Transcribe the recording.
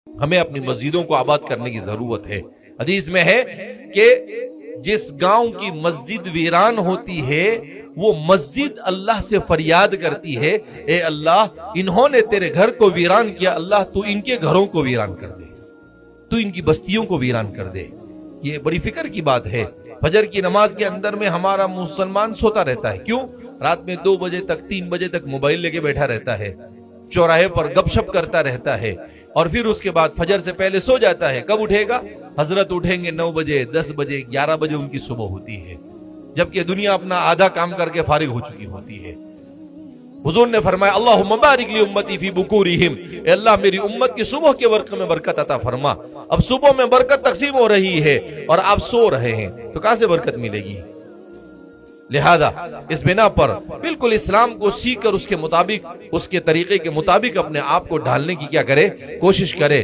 ہمیں اپنی مسجدوں کو آباد کرنے کی ضرورت ہے۔ حدیث میں ہے کہ جس گاؤں کی مسجد ویران ہوتی ہے وہ مسجد اللہ سے فریاد کرتی ہے، اے اللہ انہوں نے تیرے گھر کو ویران کیا، اللہ تو ان کے گھروں کو ویران کر دے، تو ان کی بستیوں کو ویران کر دے۔ یہ بڑی فکر کی بات ہے۔ فجر کی نماز کے اندر میں ہمارا مسلمان سوتا رہتا ہے، کیوں؟ رات میں 2 بجے تک 3 بجے تک موبائل لے کے بیٹھا رہتا ہے، چوراہے پر گپ شپ کرتا رہتا ہے، اور پھر اس کے بعد فجر سے پہلے سو جاتا ہے۔ کب اٹھے گا؟ حضرت اٹھیں گے 9 بجے، 10 بجے، 11 بجے ان کی صبح ہوتی ہے، جبکہ دنیا اپنا آدھا کام کر کے فارغ ہو چکی ہوتی ہے۔ حضور نے فرمایا اللہم بارک لی امتی فی بکورہم، اے اللہ میری امت کی صبح کے وقت میں برکت عطا فرما۔ اب صبح میں برکت تقسیم ہو رہی ہے اور آپ سو رہے ہیں تو کہاں سے برکت ملے گی؟ لہذا اس بنا پر بالکل اسلام کو سیکھ کر اس کے مطابق، اس کے طریقے کے مطابق اپنے آپ کو ڈھالنے کی کیا کرے؟ کوشش کرے۔